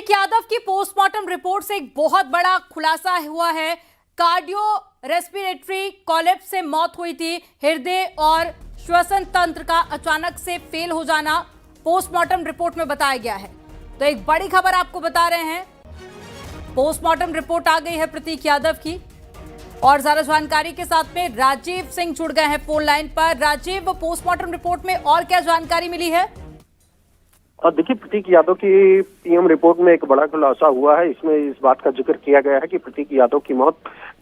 प्रतीक यादव की postmortem report से एक बहुत बड़ा खुलासा हुआ है। कार्डियो रेस्पिरेटरी कोलैप्स से मौत हुई थी। हृदय और श्वसन तंत्र का अचानक से फेल हो जाना पोस्टमार्टम रिपोर्ट में बताया गया है। तो एक बड़ी खबर आपको बता रहे हैं, पोस्टमार्टम रिपोर्ट आ गई है प्रतीक यादव की। और ज्यादा जानकारी के साथ में राजीव सिंह जुड़ गए हैं फोन लाइन पर। राजीव, पोस्टमार्टम रिपोर्ट में और क्या जानकारी मिली है? देखिए, प्रतीक यादव की पीएम रिपोर्ट में एक बड़ा खुलासा हुआ है। इसमें इस बात का जिक्र किया गया है कि प्रतीक यादव की मौत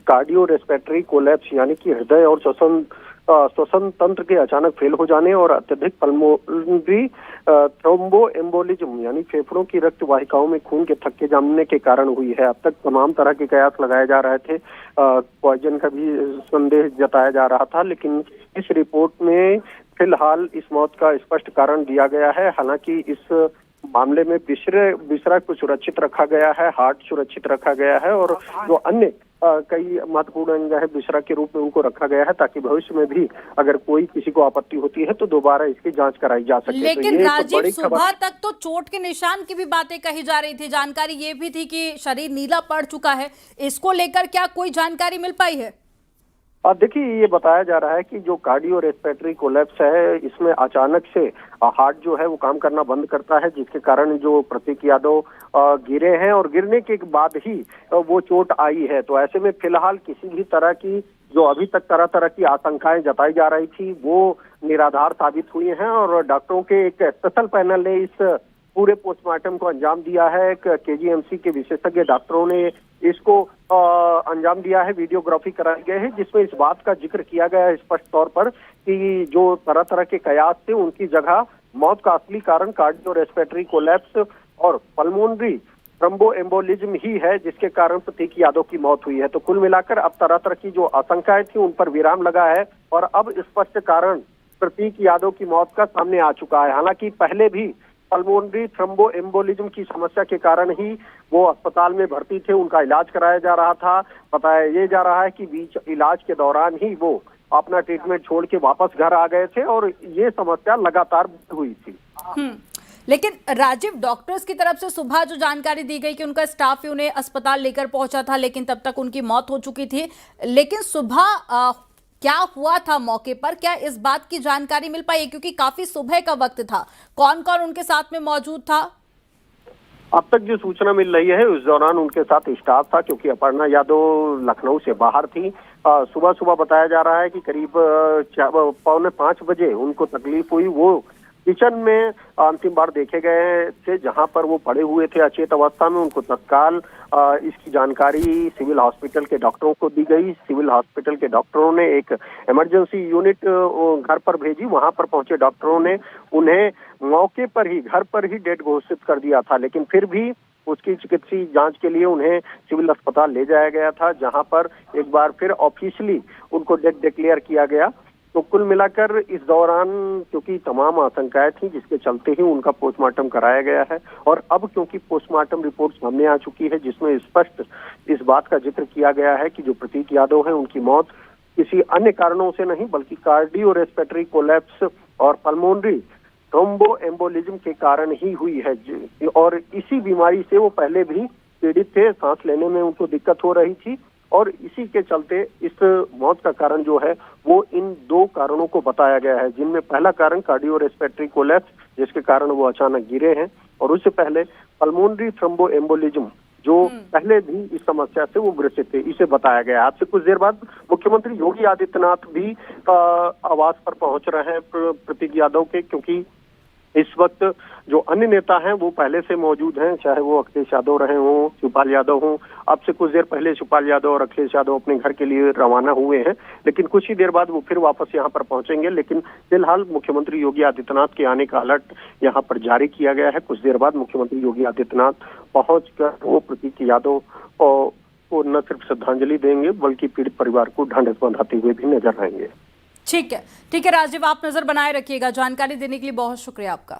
कार्डियो रेस्पिरेटरी कोलैप्स यानी कि हृदय और श्वसन तंत्र के अचानक फेल हो जाने और अत्यधिक पल्मोनरी थ्रोम्बो एम्बोलिज्म यानी फेफड़ों की रक्त वाहिकाओं में खून के थक्के जमने के कारण हुई है। अब तक तमाम तरह के कयास लगाए जा रहे थे, पॉइजन का भी संदेह जताया जा रहा था, लेकिन इस रिपोर्ट में फिलहाल इस मौत का स्पष्ट कारण दिया गया है। हालांकि इस मामले में बिसरा को सुरक्षित रखा गया है, हार्ट सुरक्षित रखा गया है और जो अन्य कई महत्वपूर्ण अंग है बिसरा के रूप में उनको रखा गया है, ताकि भविष्य में भी अगर कोई किसी को आपत्ति होती है तो दोबारा इसकी जांच कराई जा सके। लेकिन तो राजीव, सुबह तक तो चोट के निशान की भी बातें कही जा रही थी। जानकारी ये भी थी कि शरीर नीला पड़ चुका है। इसको लेकर क्या कोई जानकारी मिल पाई है? देखिए, ये बताया जा रहा है कि जो कार्डियो रेस्पिरेटरी कोलैप्स है, इसमें अचानक से हार्ट जो है वो काम करना बंद करता है, जिसके कारण जो प्रतीक यादव गिरे हैं और गिरने के बाद ही वो चोट आई है। तो ऐसे में फिलहाल किसी भी तरह की जो अभी तक तरह तरह की आशंकाएं जताई जा रही थी वो निराधार साबित हुई हैं और डॉक्टरों के एक स्पेशल पैनल ने इस पूरे पोस्टमार्टम को अंजाम दिया है। केजीएमसी के विशेषज्ञ डॉक्टरों ने इसको अंजाम दिया है। वीडियोग्राफी कराई गई है जिसमें इस बात का जिक्र किया गया है स्पष्ट तौर पर कि जो तरह तरह के कयास थे उनकी जगह मौत का असली कारण कार्डियो रेस्पिरेटरी कोलैप्स और पल्मोनरी थ्रोम्बो एम्बोलिज्म ही है, जिसके कारण प्रतीक यादव की मौत हुई है। तो कुल मिलाकर अब तरह तरह की जो आशंकाएं थी उन पर विराम लगा है और अब स्पष्ट कारण प्रतीक यादव की मौत का सामने आ चुका है। हालांकि पहले भी पल्मोनरी थ्रोम्बो एम्बोलिज्म की समस्या के कारण ही वो अस्पताल में भर्ती थे, उनका इलाज कराया जा रहा था। बताया ये जा रहा है कि बीच इलाज के दौरान ही वो अपना ट्रीटमेंट छोड़ के वापस घर आ गए थे और ये समस्या लगातार हुई थी। लेकिन राजीव, डॉक्टर्स की तरफ से सुबह जो जानकारी दी गई कि उनका स्टाफ ही उन्हें अस्पताल लेकर पहुंचा था, लेकिन तब तक उनकी मौत हो चुकी थी। लेकिन सुबह क्या हुआ था मौके पर, क्या इस बात की जानकारी मिल पाई? क्योंकि काफी सुबह का वक्त था। कौन कौन उनके साथ में मौजूद था? अब तक जो सूचना मिल रही है उस दौरान उनके साथ स्टाफ था, क्योंकि अपर्णा यादव लखनऊ से बाहर थी। सुबह सुबह बताया जा रहा है कि करीब 4:45 बजे उनको तकलीफ हुई। वो किचन में अंतिम बार देखे गए थे, जहां पर वो पड़े हुए थे अचेत अवस्था में। उनको तत्काल इसकी जानकारी सिविल हॉस्पिटल के डॉक्टरों को दी गई। सिविल हॉस्पिटल के डॉक्टरों ने एक इमरजेंसी यूनिट घर पर भेजी। वहां पर पहुंचे डॉक्टरों ने उन्हें मौके पर ही घर पर ही डेड घोषित कर दिया था, लेकिन फिर भी उसकी चिकित्सीय जांच के लिए उन्हें सिविल अस्पताल ले जाया गया था, जहां पर एक बार फिर ऑफिशियली उनको डेड डिक्लेयर किया गया। तो कुल मिलाकर इस दौरान क्योंकि तमाम आशंकाएं थी, जिसके चलते ही उनका पोस्टमार्टम कराया गया है और अब क्योंकि पोस्टमार्टम रिपोर्ट सामने आ चुकी है जिसमें स्पष्ट इस बात का जिक्र किया गया है कि जो प्रतीक यादव है उनकी मौत किसी अन्य कारणों से नहीं बल्कि कार्डियो रेस्पिरेटरी कोलैप्स और पल्मोनरी थ्रोम्बो एम्बोलिज्म के कारण ही हुई है। और इसी बीमारी से वो पहले भी पीड़ित थे, सांस लेने में उनको दिक्कत हो रही थी और इसी के चलते इस मौत का कारण जो है वो इन दो कारणों को बताया गया है, जिनमें पहला कारण कार्डियो रेस्पिरेटरी कोलैप्स जिसके कारण वो अचानक गिरे हैं और उससे पहले पल्मोनरी थ्रोम्बो एम्बोलिज्म जो पहले भी इस समस्या से वो ग्रसित थे, इसे बताया गया। आज से कुछ देर बाद मुख्यमंत्री योगी आदित्यनाथ भी आवास पर पहुंच रहे हैं प्रतीक यादव के, क्योंकि इस वक्त जो अन्य नेता हैं वो पहले से मौजूद हैं, चाहे वो अखिलेश यादव रहे हों, शिवपाल यादव हों। अब से कुछ देर पहले शिवपाल यादव और अखिलेश यादव अपने घर के लिए रवाना हुए हैं, लेकिन कुछ ही देर बाद वो फिर वापस यहाँ पर पहुंचेंगे। लेकिन फिलहाल मुख्यमंत्री योगी आदित्यनाथ के आने का अलर्ट यहाँ पर जारी किया गया है। कुछ देर बाद मुख्यमंत्री योगी आदित्यनाथ पहुंचकर वो प्रतीक यादव को न सिर्फ श्रद्धांजलि देंगे बल्कि पीड़ित परिवार को ढांढस बंधाते हुए भी नजर आएंगे। ठीक है राजीव, आप नजर बनाए रखिएगा। जानकारी देने के लिए बहुत शुक्रिया आपका।